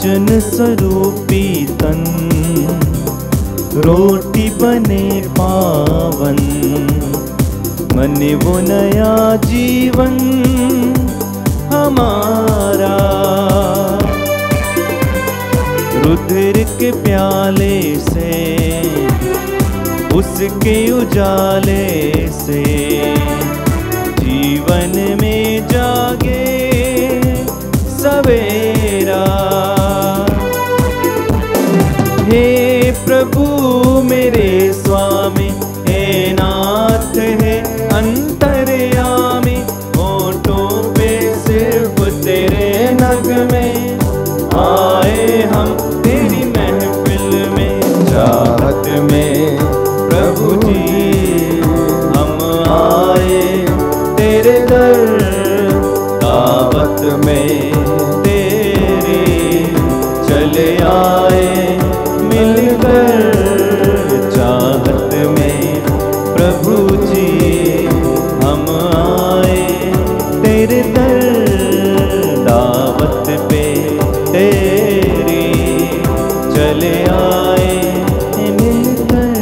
भोजन स्वरूपी तन, रोटी बने पावन, मने वो नया जीवन हमारा। रुधिर के प्याले से, उसके उजाले से, जीवन में जागे सवेरा। हे प्रभु मेरे स्वामी, हे नाथ है अंतर्यामी, होठों पे सिर्फ तेरे नगमे, आए हम तेरी महफिल में, चाहत में प्रभु जी हम आए तेरे दर, दावत में तेरे चले आए मिलकर, चाहत में प्रभु जी हम आए तेरे दर, दावत पे तेरी चले आए मिलकर।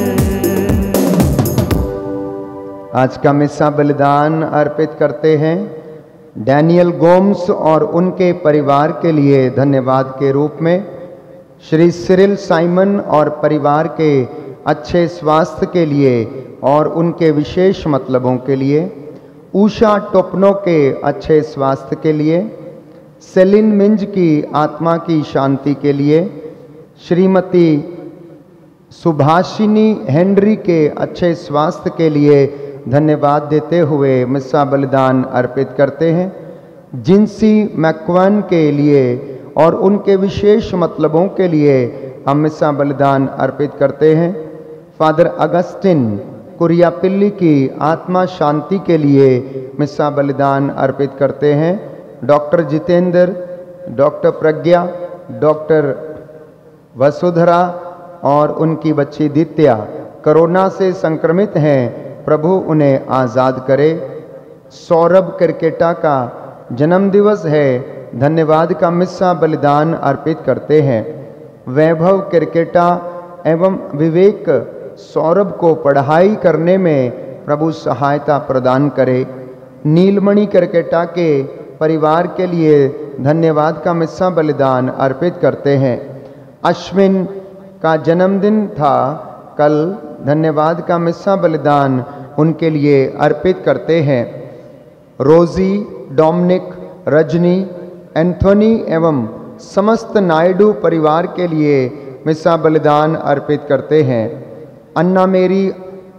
आज का मिस्सा बलिदान अर्पित करते हैं डैनियल गोम्स और उनके परिवार के लिए धन्यवाद के रूप में, श्री सिरिल साइमन और परिवार के अच्छे स्वास्थ्य के लिए और उनके विशेष मतलबों के लिए, उषा टोपनो के अच्छे स्वास्थ्य के लिए, सेलिन मिंज की आत्मा की शांति के लिए, श्रीमती सुभाषिनी हेनरी के अच्छे स्वास्थ्य के लिए धन्यवाद देते हुए मिस्सा बलिदान अर्पित करते हैं। जिंसी मैक्वन के लिए और उनके विशेष मतलबों के लिए हम मिस्सा बलिदान अर्पित करते हैं। फादर अगस्टिन कुरियापिल्ली की आत्मा शांति के लिए मिस्सा बलिदान अर्पित करते हैं। डॉक्टर जितेंद्र, डॉक्टर प्रज्ञा, डॉक्टर वसुधरा और उनकी बच्ची दित्या कोरोना से संक्रमित हैं, प्रभु उन्हें आज़ाद करे। सौरभ क्रिकेटा का जन्मदिवस है, धन्यवाद का मिस्सा बलिदान अर्पित करते हैं। वैभव क्रिकेटा एवं विवेक सौरभ को पढ़ाई करने में प्रभु सहायता प्रदान करे। नीलमणि क्रिकेटा के परिवार के लिए धन्यवाद का मिस्सा बलिदान अर्पित करते हैं। अश्विन का जन्मदिन था कल, धन्यवाद का मिस्सा बलिदान उनके लिए अर्पित करते हैं। रोजी, डोमिनिक, रजनी, एंथोनी एवं समस्त नायडू परिवार के लिए मिस्सा बलिदान अर्पित करते हैं। अन्ना मेरी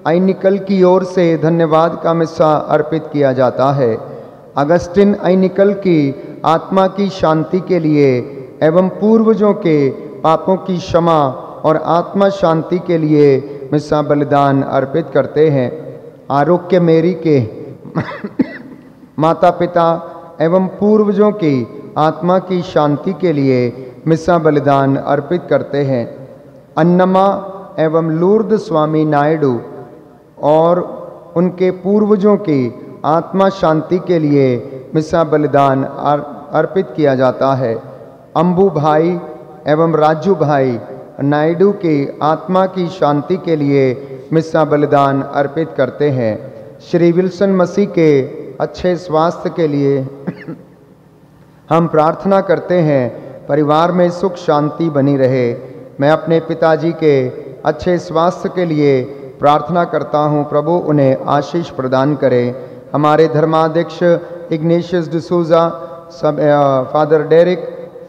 आइनिकल की ओर से धन्यवाद का मिस्सा अर्पित किया जाता है। अगस्टिन आइनिकल की आत्मा की शांति के लिए एवं पूर्वजों के पापों की क्षमा और आत्मा शांति के लिए मिस्सा बलिदान अर्पित करते हैं। आरोग्य मेरी के माता पिता एवं पूर्वजों की आत्मा की शांति के लिए मिस्सा बलिदान अर्पित करते हैं। अन्नमा एवं लूर्द स्वामी नायडू और उनके पूर्वजों की आत्मा शांति के लिए मिस्सा बलिदान अर्पित किया जाता है। अंबू भाई एवं राजू भाई नायडू की आत्मा की शांति के लिए मिस्सा बलिदान अर्पित करते हैं। श्री विल्सन मसीह के अच्छे स्वास्थ्य के लिए हम प्रार्थना करते हैं, परिवार में सुख शांति बनी रहे। मैं अपने पिताजी के अच्छे स्वास्थ्य के लिए प्रार्थना करता हूं, प्रभु उन्हें आशीष प्रदान करे। हमारे धर्माध्यक्ष Ignatius D'Souza, Father Derrick,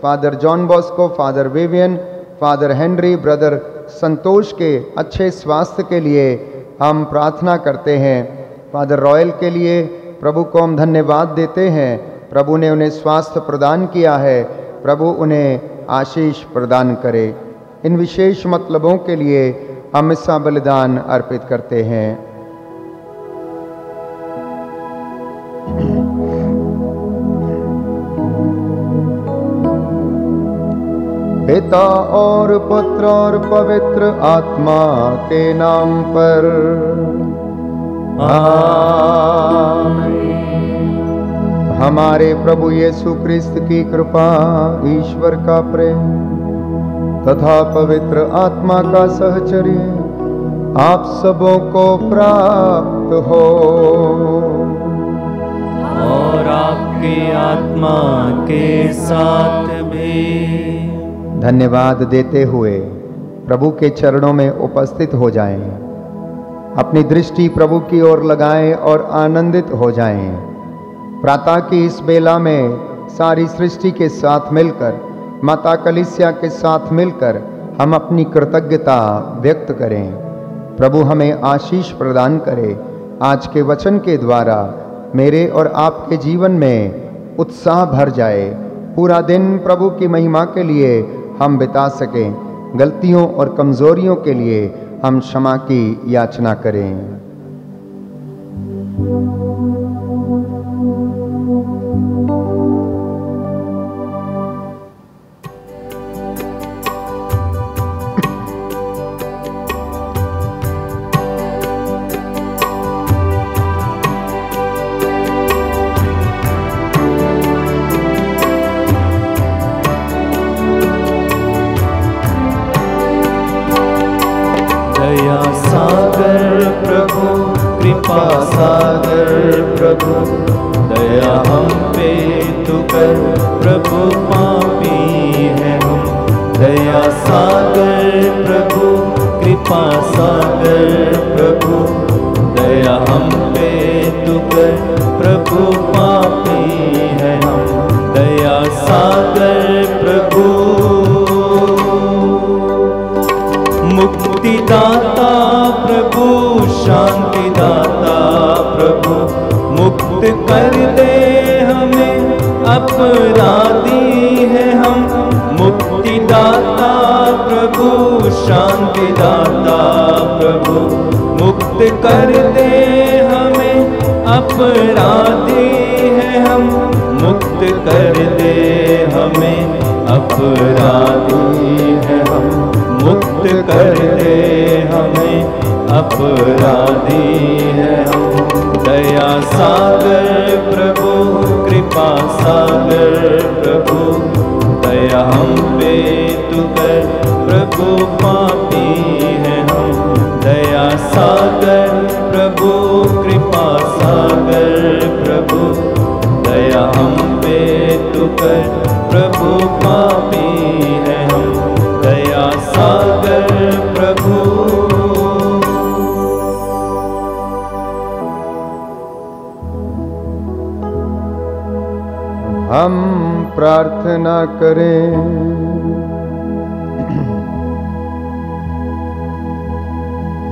Father John Bosco, Father Vivian, Father Henry, Brother Santosh के अच्छे स्वास्थ्य के लिए हम प्रार्थना करते हैं। फादर रॉयल के लिए प्रभु को हम धन्यवाद देते हैं, प्रभु ने उन्हें स्वास्थ्य प्रदान किया है, प्रभु उन्हें आशीष प्रदान करे। इन विशेष मतलबों के लिए हम मिस्सा बलिदान अर्पित करते हैं। पिता और पुत्र और पवित्र आत्मा के नाम पर आमीन। हमारे प्रभु यीशु क्रिस्त की कृपा, ईश्वर का प्रेम तथा पवित्र आत्मा का सहचर्य आप सबों को प्राप्त हो। और आपके आत्मा के साथ भी। धन्यवाद देते हुए प्रभु के चरणों में उपस्थित हो जाएं। अपनी दृष्टि प्रभु की ओर लगाएं और आनंदित हो जाएं। प्रातः की इस बेला में सारी सृष्टि के साथ मिलकर, माता कलीसिया के साथ मिलकर हम अपनी कृतज्ञता व्यक्त करें। प्रभु हमें आशीष प्रदान करे। आज के वचन के द्वारा मेरे और आपके जीवन में उत्साह भर जाए। पूरा दिन प्रभु की महिमा के लिए हम बिता सकें। गलतियों और कमजोरियों के लिए हम क्षमा की याचना करें। दया हम पे तू कर, प्रभु पापी है हम। दया सागर प्रभु, कृपा सागर प्रभु, दया हम पे तू कर, प्रभु पापी है हम। दया सागर प्रभु, मुक्तिदाता प्रभु, शांतिदाता प्रभु, मुक्त कर दे हमें, अपराधी है हम। मुक्तिदाता प्रभु, शांतिदाता प्रभु, मुक्त कर दे हमें, अपराधी है हम। मुक्त कर दे हमें, अपराधी है हम। मुक्त कर दे हमें, अपराधी है हम। दया सागर प्रभु, कृपा सागर प्रभु, दया हम पे तू कर, प्रभु पापी है हम। दया सागर प्रभु, कृपा सागर प्रभु, दया हम पे तू कर, प्रभु पापी है हम। दया सागर प्रभु। हम प्रार्थना करें।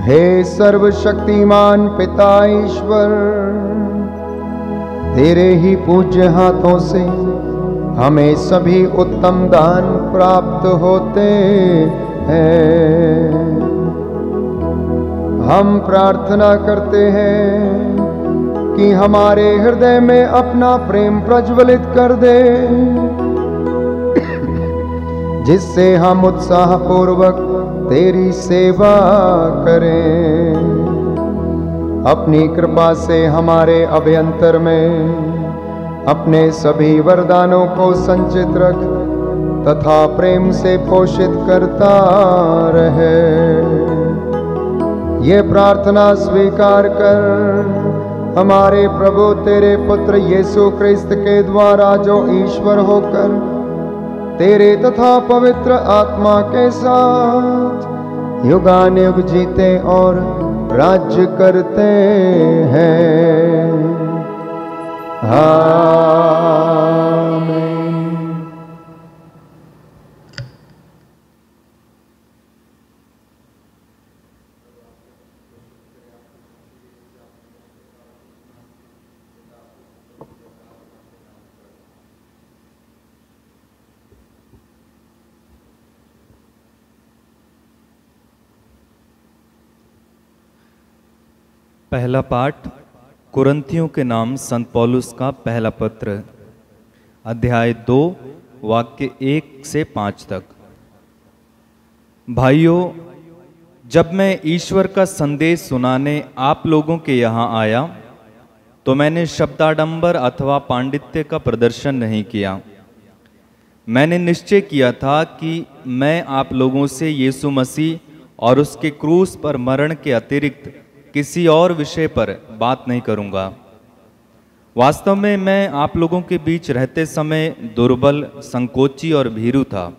हे सर्वशक्तिमान पिता ईश्वर, तेरे ही पूज्य हाथों से हमें सभी उत्तम दान प्राप्त होते हैं। हम प्रार्थना करते हैं कि हमारे हृदय में अपना प्रेम प्रज्वलित कर दे, जिससे हम उत्साहपूर्वक तेरी सेवा करें। अपनी कृपा से हमारे अभ्यंतर में अपने सभी वरदानों को संचित रख तथा प्रेम से पोषित करता रहे। ये प्रार्थना स्वीकार कर हमारे प्रभु तेरे पुत्र यीशु क्रिस्त के द्वारा, जो ईश्वर होकर तेरे तथा पवित्र आत्मा के साथ युगानुयुग जीते और राज्य करते हैं। आमीन। पहला पाठ कुरिन्थियों के नाम संत पौलुस का पहला पत्र, अध्याय 2 वाक्य 1 से 5 तक। भाइयों, जब मैं ईश्वर का संदेश सुनाने आप लोगों के यहाँ आया तो मैंने शब्दाडंबर अथवा पांडित्य का प्रदर्शन नहीं किया। मैंने निश्चय किया था कि मैं आप लोगों से यीशु मसीह और उसके क्रूस पर मरण के अतिरिक्त किसी और विषय पर बात नहीं करूंगा। वास्तव में मैं आप लोगों के बीच रहते समय दुर्बल, संकोची और भीरू था।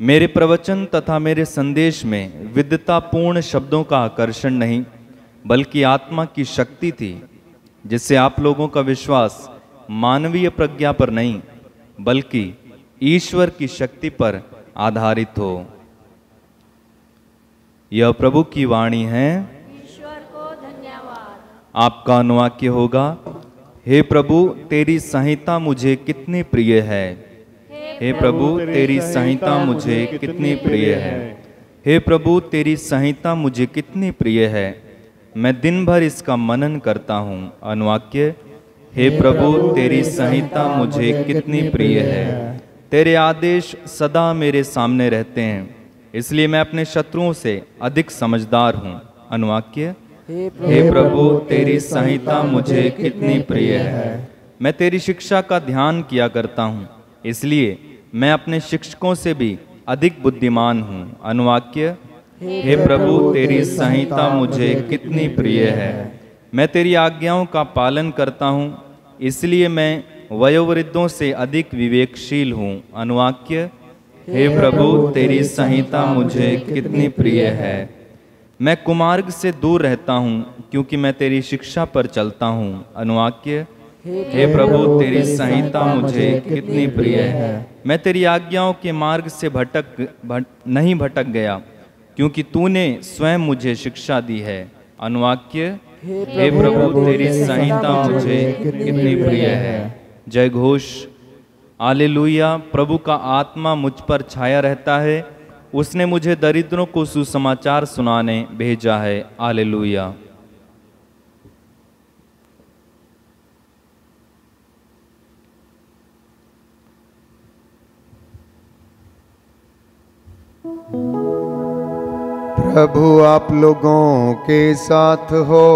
मेरे प्रवचन तथा मेरे संदेश में विद्वतापूर्ण शब्दों का आकर्षण नहीं, बल्कि आत्मा की शक्ति थी, जिससे आप लोगों का विश्वास मानवीय प्रज्ञा पर नहीं, बल्कि ईश्वर की शक्ति पर आधारित हो। यह प्रभु की वाणी है। ईश्वर को धन्यवाद। आपका अनुवाक्य होगा। हे प्रभु, तेरी संहिता मुझे कितनी प्रिय है। हे प्रभु, तेरी संहिता मुझे कितनी प्रिय है। हे प्रभु, तेरी संहिता मुझे कितनी प्रिय है। मैं दिन भर इसका मनन करता हूँ। अनुवाक्य। हे प्रभु, तेरी संहिता मुझे कितनी प्रिय है। तेरे आदेश सदा मेरे सामने रहते हैं, इसलिए मैं अपने शत्रुओं से अधिक समझदार हूँ। अनुवाक्य। हे प्रभु, तेरी संहिता मुझे कितनी प्रिय है। मैं तेरी शिक्षा का ध्यान किया करता हूँ, इसलिए मैं अपने शिक्षकों से भी अधिक बुद्धिमान हूँ। अनुवाक्य। हे प्रभु, तेरी संहिता मुझे कितनी प्रिय है। मैं तेरी आज्ञाओं का पालन करता हूँ, इसलिए मैं वयोवृद्धों से अधिक विवेकशील हूँ। अनुवाक्य। हे प्रभु, तेरी संहिता मुझे कितनी प्रिय है। मैं कुमार्ग से दूर रहता हूँ, क्योंकि मैं तेरी शिक्षा पर चलता हूँ। अनुवाक्य। हे प्रभु, तेरी संहिता मुझे कितनी प्रिय है। मैं तेरी आज्ञाओं के मार्ग से नहीं भटक गया, क्योंकि तूने स्वयं मुझे शिक्षा दी है। अनुवाक्य। हे प्रभु, तेरी संहिता मुझे कितनी प्रिय है। जय घोष। हालेलुया। प्रभु का आत्मा मुझ पर छाया रहता है। उसने मुझे दरिद्रों को सुसमाचार सुनाने भेजा है। हालेलुया। प्रभु आप लोगों के साथ हो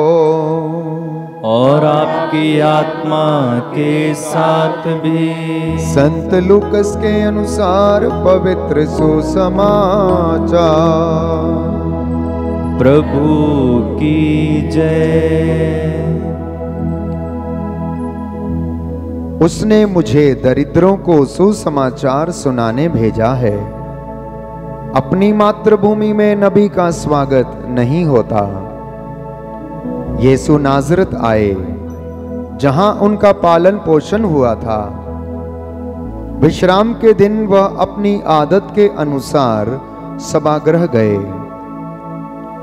और आपकी आत्मा के साथ भी। संत लूकस के अनुसार पवित्र सुसमाचार। प्रभु की जय। उसने मुझे दरिद्रों को सुसमाचार सुनाने भेजा है। अपनी मातृभूमि में नबी का स्वागत नहीं होता। यीशु नाजरत आए, जहां उनका पालन पोषण हुआ था। विश्राम के दिन वह अपनी आदत के अनुसार सभागृह गए।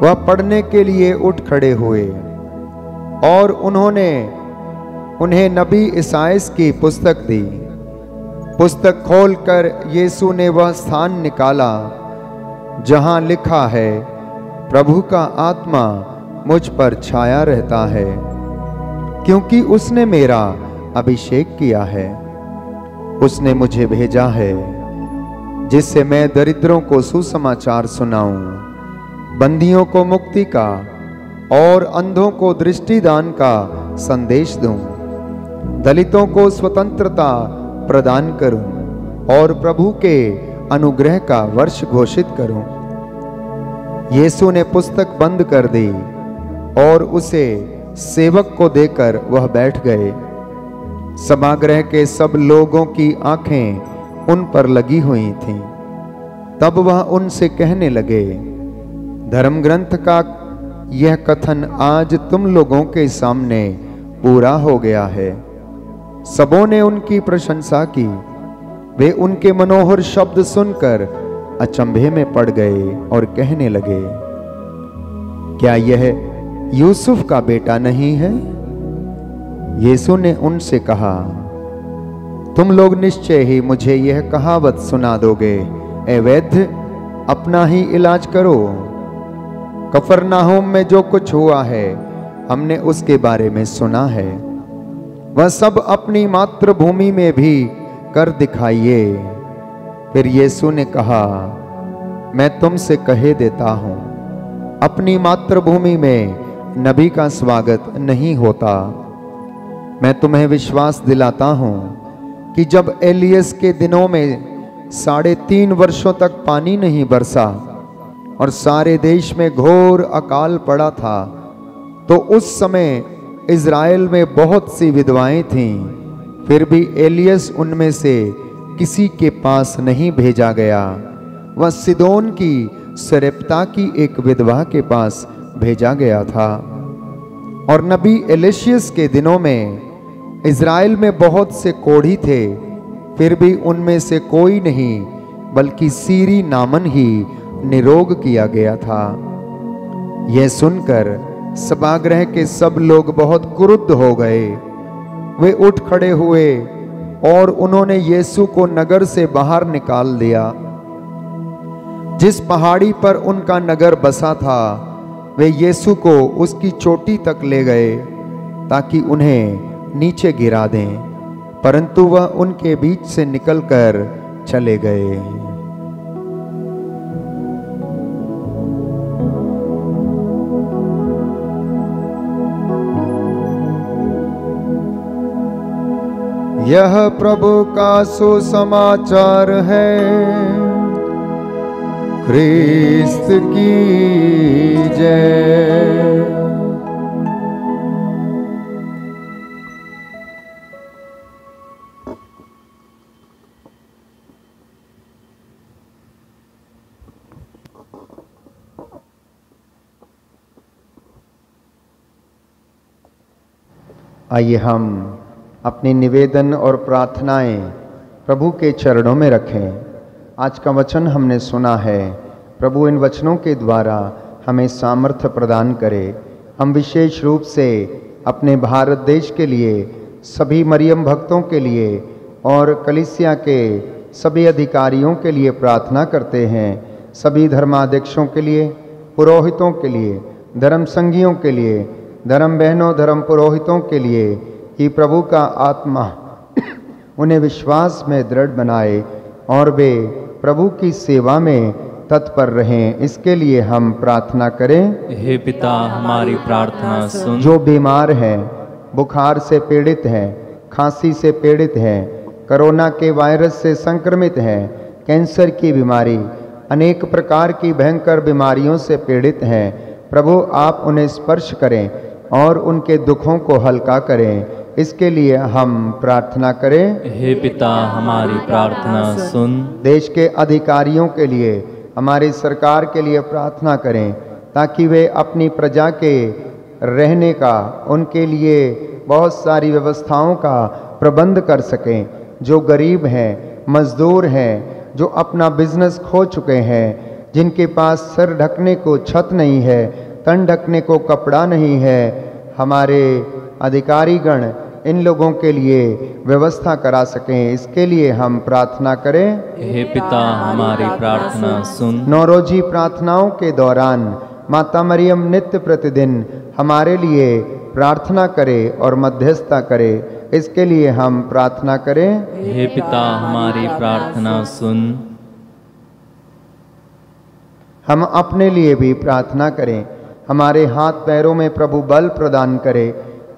वह पढ़ने के लिए उठ खड़े हुए और उन्होंने उन्हें नबी इसाइस की पुस्तक दी। पुस्तक खोलकर यीशु ने वह स्थान निकाला जहां लिखा है, प्रभु का आत्मा मुझ पर छाया रहता है, क्योंकि उसने मेरा अभिषेक किया है। उसने मुझे भेजा है, जिससे मैं दरिद्रों को सुसमाचार सुनाऊं, बंदियों को मुक्ति का और अंधों को दृष्टिदान का संदेश दूं, दलितों को स्वतंत्रता प्रदान करूं और प्रभु के अनुग्रह का वर्ष घोषित करूं। यीशु ने पुस्तक बंद कर दी और उसे सेवक को देकर वह बैठ गए। सभागृह के सब लोगों की आंखें उन पर लगी हुई थीं। तब वह उनसे कहने लगे, धर्म ग्रंथ का यह कथन आज तुम लोगों के सामने पूरा हो गया है। सबों ने उनकी प्रशंसा की। वे उनके मनोहर शब्द सुनकर अचंभे में पड़ गए और कहने लगे, क्या यह यूसुफ का बेटा नहीं है? यीशु ने उनसे कहा, तुम लोग निश्चय ही मुझे यह कहावत सुना दोगे, ए वैद्य, अपना ही इलाज करो। कफरनाहूम में जो कुछ हुआ है, हमने उसके बारे में सुना है। वह सब अपनी मातृभूमि में भी कर दिखाइए। फिर यीशु ने कहा, मैं तुमसे कहे देता हूं, अपनी मातृभूमि में नबी का स्वागत नहीं होता। मैं तुम्हें विश्वास दिलाता हूं कि जब एलियस के दिनों में 3.5 वर्षों तक पानी नहीं बरसा और सारे देश में घोर अकाल पड़ा था, तो उस समय इज़राइल में बहुत सी विधवाएं थीं, फिर भी एलियस उनमें से किसी के पास नहीं भेजा गया। वह सिदोन की सरेप्ता की एक विधवा के पास भेजा गया था। और नबी एलिशियस के दिनों में इज़राइल में बहुत से कोढ़ी थे, फिर भी उनमें से कोई नहीं बल्कि सीरी नामन ही निरोग किया गया था। यह सुनकर सभागृह के सब लोग बहुत क्रुद्ध हो गए। वे उठ खड़े हुए और उन्होंने यीशु को नगर से बाहर निकाल दिया। जिस पहाड़ी पर उनका नगर बसा था, वे यीशु को उसकी चोटी तक ले गए ताकि उन्हें नीचे गिरा दें, परंतु वह उनके बीच से निकलकर चले गए। यह प्रभु का सुसमाचार है। ख्रिस्त की जय। आइए हम अपनी निवेदन और प्रार्थनाएं प्रभु के चरणों में रखें। आज का वचन हमने सुना है, प्रभु इन वचनों के द्वारा हमें सामर्थ्य प्रदान करे। हम विशेष रूप से अपने भारत देश के लिए, सभी मरियम भक्तों के लिए और कलीसिया के सभी अधिकारियों के लिए प्रार्थना करते हैं। सभी धर्माध्यक्षों के लिए, पुरोहितों के लिए, धर्म संघियों के लिए, धर्म बहनों, धर्म पुरोहितों के लिए कि प्रभु का आत्मा उन्हें विश्वास में दृढ़ बनाए और वे प्रभु की सेवा में तत्पर रहें। इसके लिए हम प्रार्थना करें। हे पिता, हमारी प्रार्थना सुन। जो बीमार हैं, बुखार से पीड़ित हैं, खांसी से पीड़ित हैं, कोरोना के वायरस से संक्रमित हैं, कैंसर की बीमारी, अनेक प्रकार की भयंकर बीमारियों से पीड़ित हैं, प्रभु आप उन्हें स्पर्श करें और उनके दुखों को हल्का करें। इसके लिए हम प्रार्थना करें। हे पिता, हमारी प्रार्थना सुन। देश के अधिकारियों के लिए, हमारी सरकार के लिए प्रार्थना करें ताकि वे अपनी प्रजा के रहने का, उनके लिए बहुत सारी व्यवस्थाओं का प्रबंध कर सकें। जो गरीब हैं, मजदूर हैं, जो अपना बिजनेस खो चुके हैं, जिनके पास सर ढकने को छत नहीं है, तन ढकने को कपड़ा नहीं है, हमारे अधिकारीगण इन लोगों के लिए व्यवस्था करा सकें। इसके लिए हम प्रार्थना करें। हे पिता, हमारी प्रार्थना सुन। नौरोजी प्रार्थनाओं के दौरान माता मरियम नित्य प्रतिदिन हमारे लिए प्रार्थना करे और मध्यस्थता करे। इसके लिए हम प्रार्थना करें। हे पिता, हमारी प्रार्थना सुन। हम अपने लिए भी प्रार्थना करें। हमारे हाथ पैरों में प्रभु बल प्रदान करे,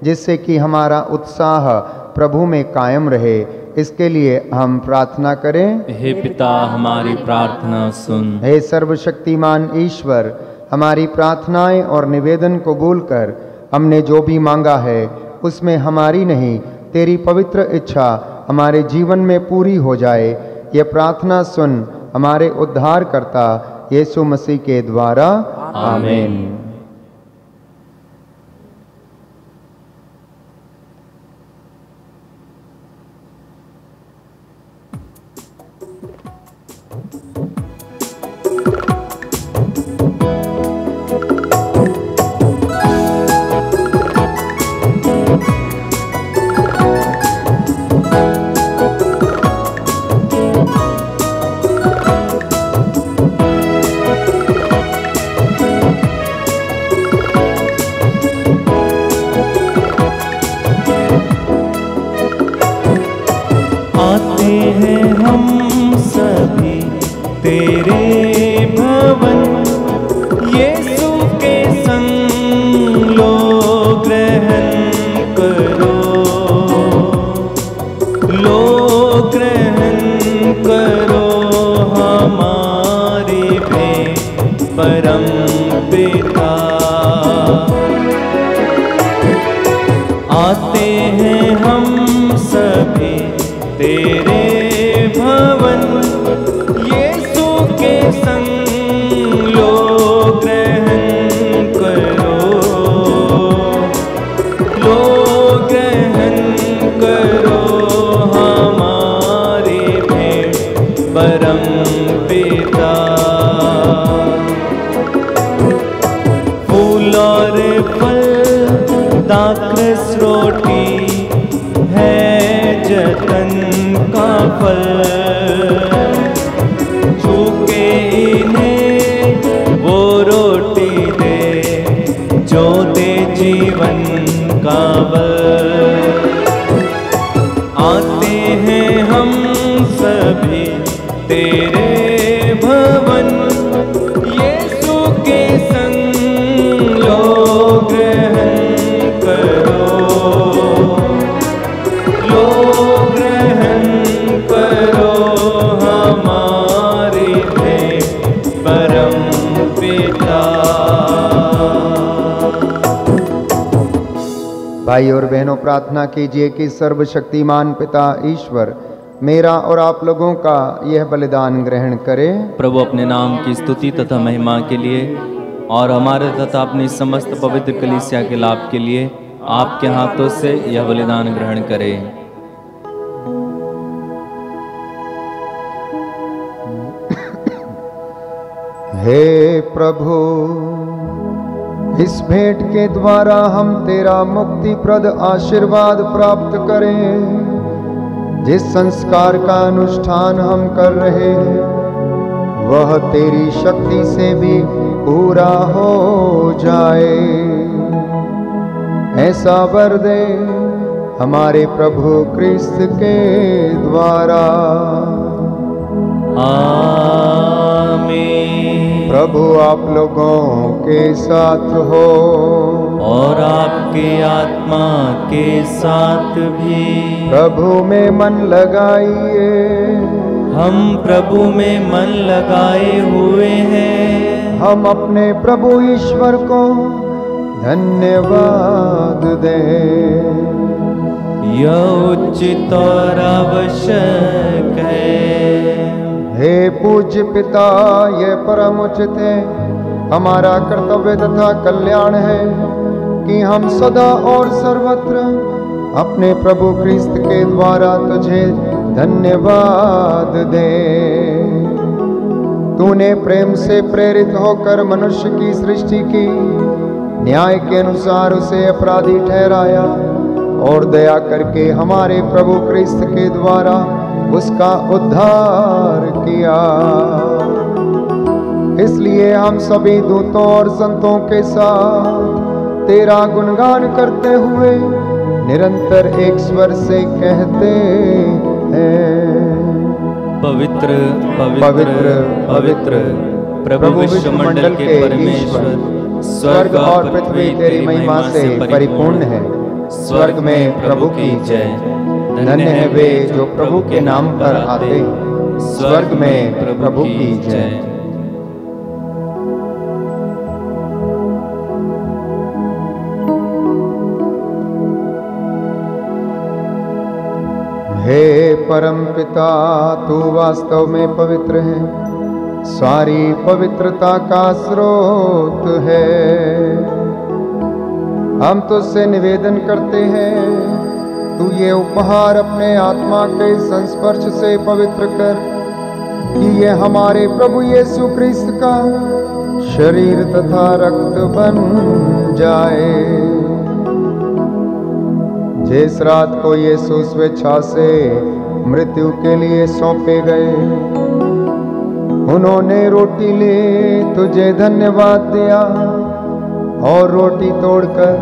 जिससे कि हमारा उत्साह प्रभु में कायम रहे। इसके लिए हम प्रार्थना करें। हे पिता, हमारी प्रार्थना सुन। हे सर्वशक्तिमान ईश्वर, हमारी प्रार्थनाएं और निवेदन कबूल कर हमने जो भी मांगा है उसमें हमारी नहीं, तेरी पवित्र इच्छा हमारे जीवन में पूरी हो जाए। ये प्रार्थना सुन हमारे उद्धारकर्ता यीशु मसीह के द्वारा, आमीन। तेरे भवन यीशु के संग लो आते हैं हम सभी तेरे भवन, यीशु के संग लो ग्रहण करो, लो ग्रहण करो हमारी भेंट परम पिता। फूल और फल दाखरस रोटी है जतन का फल, चूके इन्हें वो रोटी दे जो दे जीवन का बल। आते हैं हम सभी तेरे भवन, यीशु के संग लो ग्रहण करो, लो ग्रहण करो हमारी भेंट परम पिता। भाई और बहनों, प्रार्थना कीजिए कि सर्वशक्तिमान पिता ईश्वर मेरा और आप लोगों का यह बलिदान ग्रहण करे। प्रभु अपने नाम की स्तुति तथा महिमा के लिए और हमारे तथा अपनी समस्त पवित्र कलीसिया के लाभ के लिए आपके हाथों से यह बलिदान ग्रहण करे। हे प्रभु, इस भेंट के द्वारा हम तेरा मुक्तिप्रद आशीर्वाद प्राप्त करें। जिस संस्कार का अनुष्ठान हम कर रहे हैं वह तेरी शक्ति से भी पूरा हो जाए, ऐसा वर दे हमारे प्रभु क्रिस्त के द्वारा। आमीन। प्रभु आप लोगों के साथ हो और आपके आत्मा के साथ भी। प्रभु में मन लगाइए। हम प्रभु में मन लगाए हुए हैं। हम अपने प्रभु ईश्वर को धन्यवाद दें। यह उचित और आवश्यक है। हे पूज्य पिता, यह परम उचित है, हमारा कर्तव्य तथा कल्याण है कि हम सदा और सर्वत्र अपने प्रभु क्रिस्त के द्वारा तुझे धन्यवाद दें। तूने प्रेम से प्रेरित होकर मनुष्य की सृष्टि की, न्याय के अनुसार उसे अपराधी ठहराया और दया करके हमारे प्रभु क्रिस्त के द्वारा उसका उद्धार किया। इसलिए हम सभी दूतों और संतों के साथ तेरा गुणगान करते हुए निरंतर एक स्वर से कहते हैं, पवित्र पवित्र पवित्र प्रभु विश्वमंडल के परमेश्वर, स्वर्ग और पृथ्वी तेरी महिमा से परिपूर्ण है। स्वर्ग में प्रभु की जय। धन्य है वे जो प्रभु के नाम पर आते, स्वर्ग में प्रभु की जय। हे परम पिता, तू वास्तव में पवित्र है, सारी पवित्रता का स्रोत है। हम तुझसे निवेदन करते हैं, तू ये उपहार अपने आत्मा के संस्पर्श से पवित्र कर, कि ये हमारे प्रभु यीशु क्रिस्त का शरीर तथा रक्त बन जाए। जिस रात को यीशु स्वेच्छा से मृत्यु के लिए सौंपे गए, उन्होंने रोटी ले तुझे धन्यवाद दिया और रोटी तोड़कर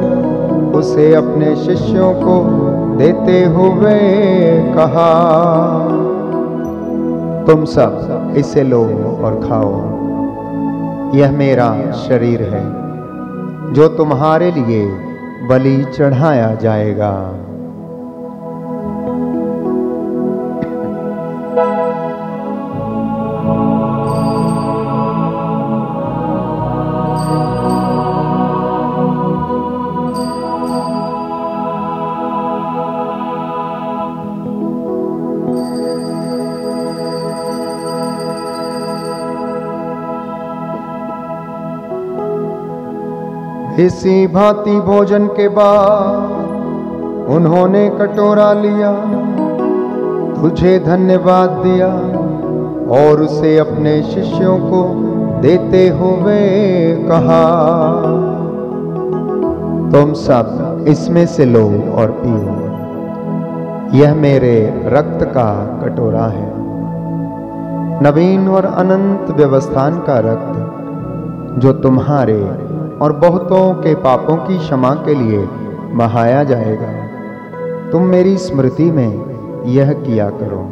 उसे अपने शिष्यों को देते हुए कहा, तुम सब इसे लो और खाओ, यह मेरा शरीर है जो तुम्हारे लिए बलि चढ़ाया जाएगा। इसी भांति भोजन के बाद उन्होंने कटोरा लिया, तुझे धन्यवाद दिया और उसे अपने शिष्यों को देते हुए कहा, तुम सब इसमें से लो और पियो, यह मेरे रक्त का कटोरा है, नवीन और अनंत व्यवस्थान का रक्त, जो तुम्हारे और बहुतों के पापों की क्षमा के लिए बहाया जाएगा। तुम मेरी स्मृति में यह किया करो।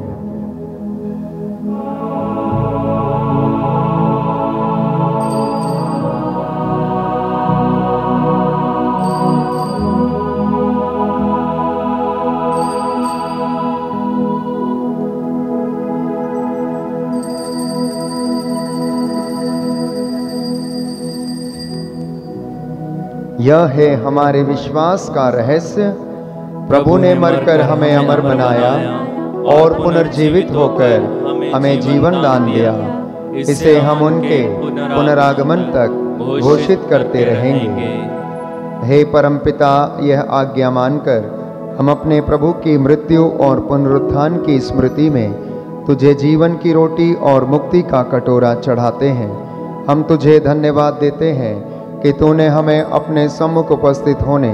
यह है हमारे विश्वास का रहस्य, प्रभु ने मरकर हमें अमर बनाया और पुनर्जीवित होकर हमें जीवन दान दिया। इसे हम उनके पुनरागमन तक घोषित करते रहेंगे। हे परमपिता, यह आज्ञा मानकर हम अपने प्रभु की मृत्यु और पुनरुत्थान की स्मृति में तुझे जीवन की रोटी और मुक्ति का कटोरा चढ़ाते हैं। हम तुझे धन्यवाद देते हैं कि तूने हमें अपने सम्मुख उपस्थित होने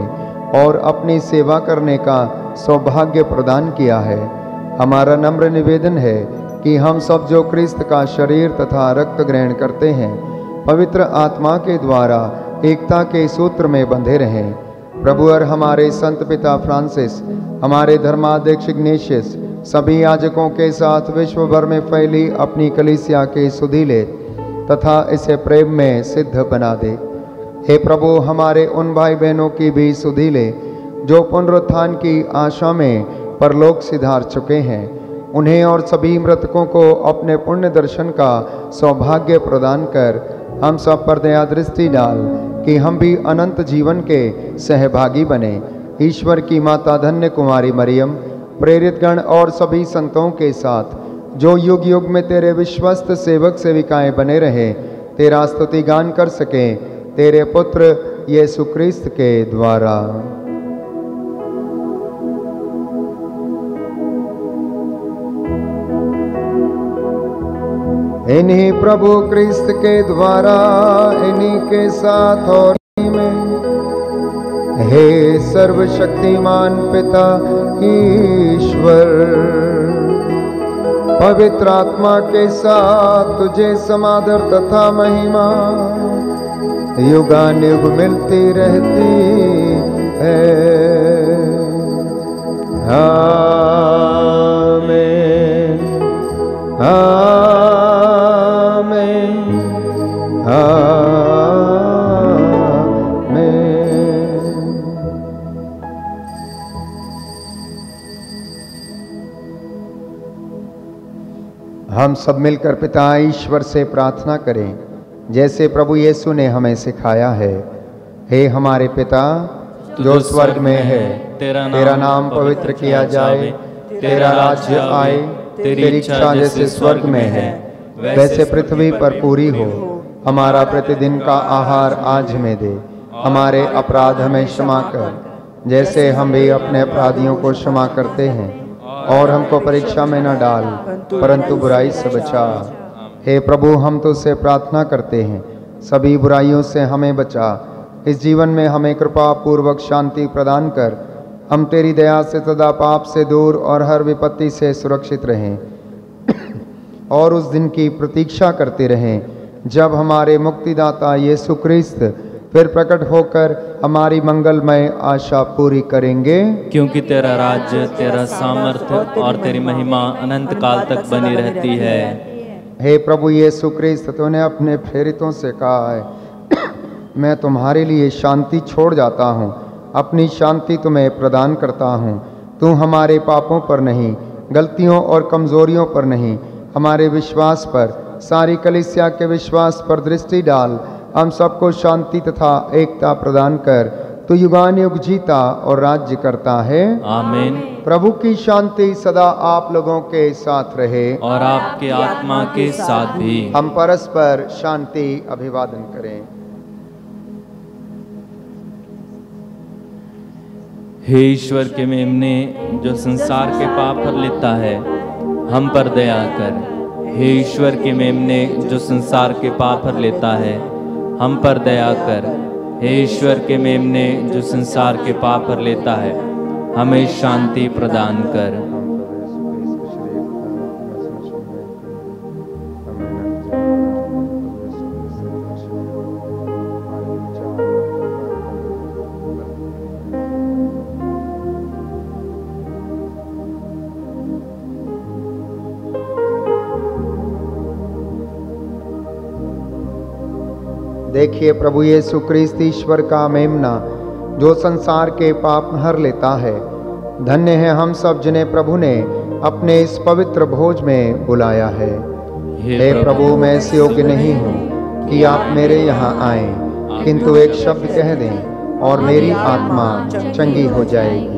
और अपनी सेवा करने का सौभाग्य प्रदान किया है। हमारा नम्र निवेदन है कि हम सब जो क्रिस्त का शरीर तथा रक्त ग्रहण करते हैं, पवित्र आत्मा के द्वारा एकता के सूत्र में बंधे रहें। प्रभु और हमारे संत पिता फ्रांसिस, हमारे धर्माध्यक्ष इग्नेशियस, सभी याजकों के साथ विश्व भर में फैली अपनी कलीसिया के सुधीले तथा इसे प्रेम में सिद्ध बना दे। हे प्रभु, हमारे उन भाई बहनों की भी सुधीले जो पुनरुत्थान की आशा में परलोक सिधार चुके हैं, उन्हें और सभी मृतकों को अपने पुण्य दर्शन का सौभाग्य प्रदान कर हम सब पर दया दृष्टि डाल कि हम भी अनंत जीवन के सहभागी बने। ईश्वर की माता धन्य कुमारी मरियम, प्रेरित गण और सभी संतों के साथ जो युग युग में तेरे विश्वस्त सेवक सेविकाएं बने रहे, तेरा स्तुति गान कर सके, तेरे पुत्र यीशु क्रिस्त के द्वारा। इन्हीं प्रभु क्रिस्त के द्वारा, इन्हीं के साथ और इन्हीं में, हे सर्वशक्तिमान पिता ईश्वर, पवित्र आत्मा के साथ तुझे समादर तथा महिमा युगानुयुग मिलती रहती है। आमीन, आमीन, आमीन। हम सब मिलकर पिता ईश्वर से प्रार्थना करें, जैसे प्रभु यीशु ने हमें सिखाया है। हे हमारे पिता जो स्वर्ग में है, तेरा नाम पवित्र किया जाए, तेरा राज्य आए, तेरी इच्छा जैसे स्वर्ग में है वैसे पृथ्वी पर पूरी हो। हमारा प्रतिदिन का आहार आज हमें दे, हमारे अपराध हमें क्षमा कर, जैसे हम भी अपने अपराधियों को क्षमा करते हैं, और हमको परीक्षा में न डाल, परंतु बुराई से बचा। हे प्रभु, हम तुझसे प्रार्थना करते हैं, सभी बुराइयों से हमें बचा, इस जीवन में हमें कृपा पूर्वक शांति प्रदान कर, हम तेरी दया से सदा पाप से दूर और हर विपत्ति से सुरक्षित रहें और उस दिन की प्रतीक्षा करते रहें जब हमारे मुक्तिदाता यीशु क्रिस्त फिर प्रकट होकर हमारी मंगलमय आशा पूरी करेंगे। क्योंकि तेरा राज्य, तेरा सामर्थ्य और तेरी महिमा अनंत काल तक बनी रहती है। हे प्रभु यीशु क्रिस्त, तूने अपने प्रेरितों से कहा है, मैं तुम्हारे लिए शांति छोड़ जाता हूँ, अपनी शांति तुम्हें प्रदान करता हूँ। तू हमारे पापों पर नहीं, गलतियों और कमजोरियों पर नहीं, हमारे विश्वास पर, सारी कलीसिया के विश्वास पर दृष्टि डाल। हम सबको शांति तथा एकता प्रदान कर, तू युगानुयुग जीता और राज्य करता है। आमीन। प्रभु की शांति सदा आप लोगों के साथ रहे और आपके आत्मा के साथ भी। हम परस्पर शांति अभिवादन करें। हे ईश्वर के मेमने जो संसार के पाप हर लेता है, हम पर दया कर। हे ईश्वर के मेमने जो संसार के पाप हर लेता है, हम पर दया कर। हे ईश्वर के मेमने जो संसार के पाप हर लेता है, हमें शांति प्रदान कर। देखिए प्रभु यीशु क्रिस्त ईश्वर का मेमना जो संसार के पाप हर लेता है। धन्य है हम सब जिन्हें प्रभु ने अपने इस पवित्र भोज में बुलाया है। हे प्रभु, मैं इस योग्य नहीं हूँ कि आप मेरे यहाँ आएं, किंतु एक शब्द कह दें और मेरी आत्मा चंगी हो जाएगी।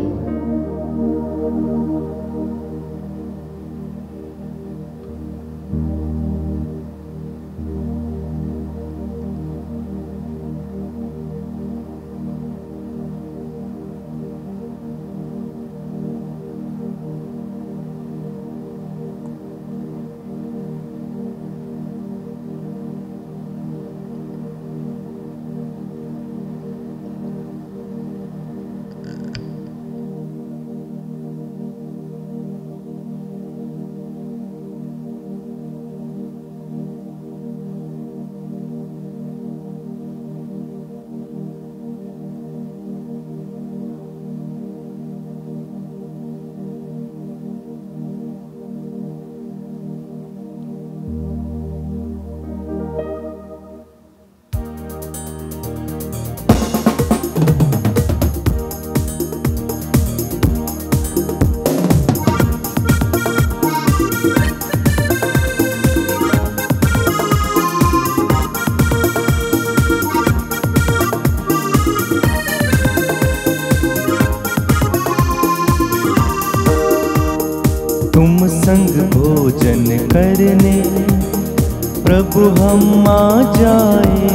तुम संग भोजन करने प्रभु हम आ जाए,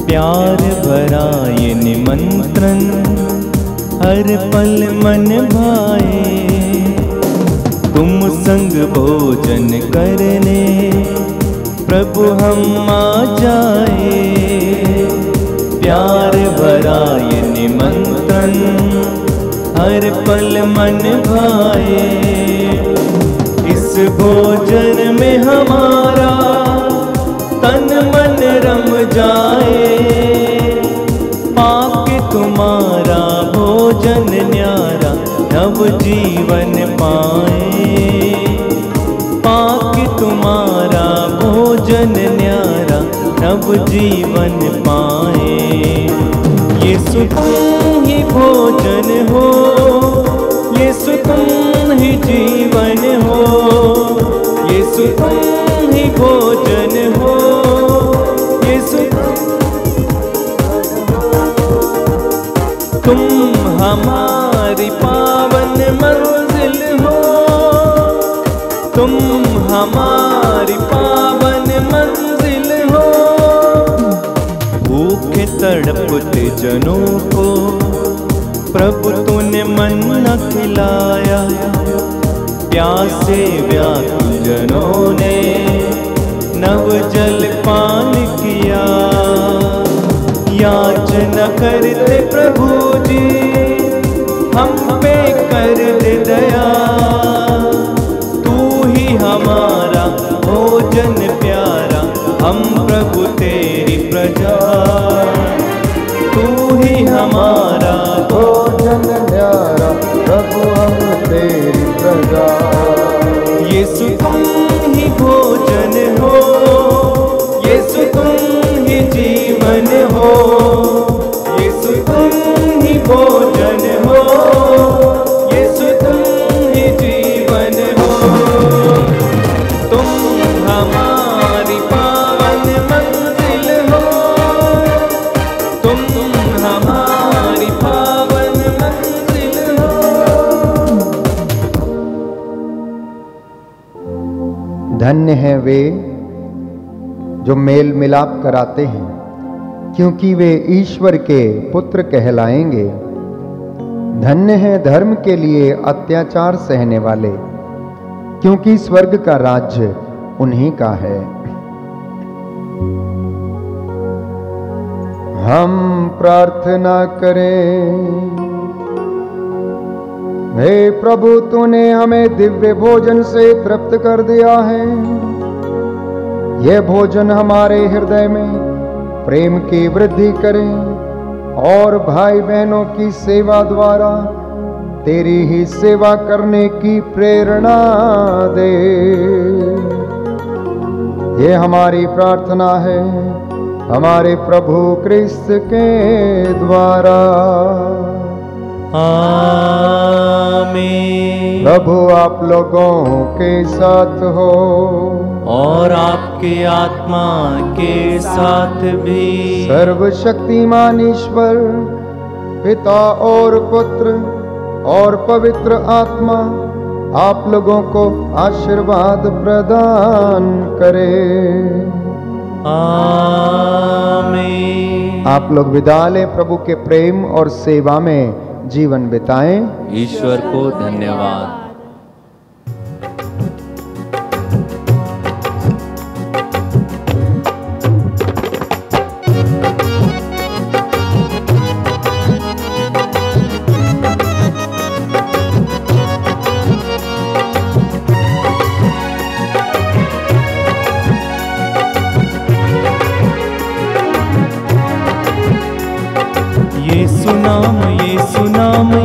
प्यार भरा ये निमंत्रण हर पल मन भाए। तुम संग भोजन करने प्रभु हम आ जाए, प्यार भरा ये निमंत्रण हर पल मन भाए। इस भोजन में हमारा तन मन रम जाए, पाके तुम्हारा भोजन न्यारा नव जीवन पाए। पाके तुम्हारा भोजन न्यारा नव जीवन पाए। यीशु तुम ही भोजन हो, यीशु तुम ही जीवन हो, यीशु तुम ही भोजन हो, यीशु तुम हमारी पावन मंजिल हो, तुम हमारी पावन मंजिल हो। भूखे तड़पते जनों को प्रभु तूने मन्ना खिलाया, प्यासे व्याकुल जनों ने नव जल पान किया। याचना करते प्रभु जी हम पे कर दे दया, तू ही हमारा भोजन प्यारा, हम प्रभु तेरी प्रजा। तू ही हमारा भोजन प्यारा, प्रभु हम तेरी प्रजा। यीशु तुम ही भोजन हो, यीशु तुम ही जीवन हो, यीशु तुम ही भोजन हो, यीशु तुम ही जीवन हो। तुम हमारी पावन मंजिल हो, तुम हमारी पावन मंजिल हो। धन्य हैं वे जो मेल मिलाप कराते हैं, क्योंकि वे ईश्वर के पुत्र कहलाएंगे। धन्य है धर्म के लिए अत्याचार सहने वाले, क्योंकि स्वर्ग का राज्य उन्हीं का है। हम प्रार्थना करें। हे प्रभु, तूने हमें दिव्य भोजन से तृप्त कर दिया है। यह भोजन हमारे हृदय में प्रेम की वृद्धि करे और भाई बहनों की सेवा द्वारा तेरी ही सेवा करने की प्रेरणा दे। ये हमारी प्रार्थना है हमारे प्रभु क्रिस्त के द्वारा। आमीन। प्रभु आप लोगों के साथ हो और आपके आत्मा के साथ भी। सर्वशक्तिमान ईश्वर पिता और पुत्र और पवित्र आत्मा आप लोगों को आशीर्वाद प्रदान करे। आमीन। आप लोग विदा लें। प्रभु के प्रेम और सेवा में जीवन बिताएं। ईश्वर को धन्यवाद।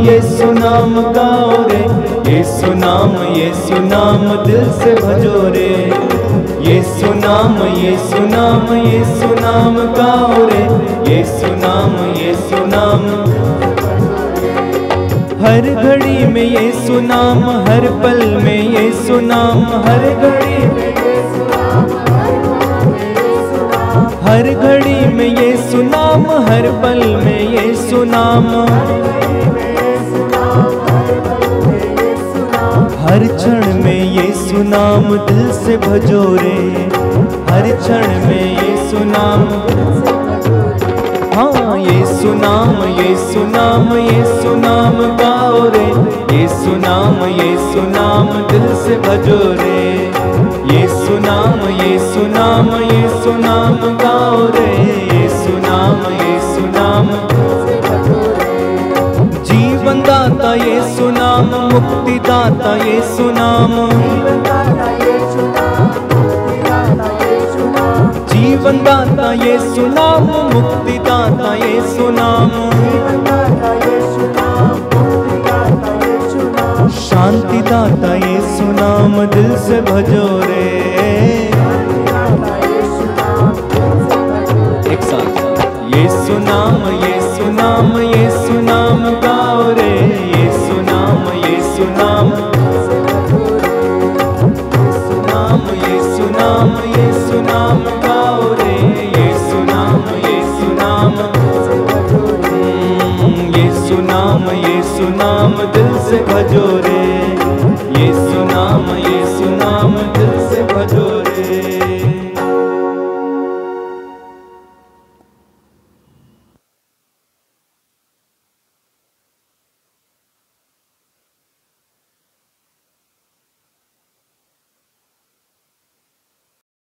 यीशु नाम गाओ रे, यीशु नाम दिल से भजो रे। यीशु नाम गाओ रे, यीशु नाम। हर घड़ी में यीशु नाम, हर पल में यीशु नाम, हर घड़ी में हर घड़ी में यीशु नाम, हर पल में यीशु नाम। हर क्षण में यीशु नाम दिल से भजो रे, हर क्षण में यीशु नाम। हाँ, यीशु नाम गाओ रे, यीशु नाम दिल से भजो रे। यीशु नाम गाओ रे, यीशु नाम। जीवन दाता यीशु नाम, मुक्ति दाता यीशु नाम। जीवन दाता यीशु नाम, मुक्ति दाता यीशु नाम। शांति दाता यीशु नाम दिल से भजो रे। एक साथ यीशु नाम गाओ रे, यीशु नाम। यीशु नाम गाओ रे, यीशु नाम। यीशु नाम दिल से भजो रे।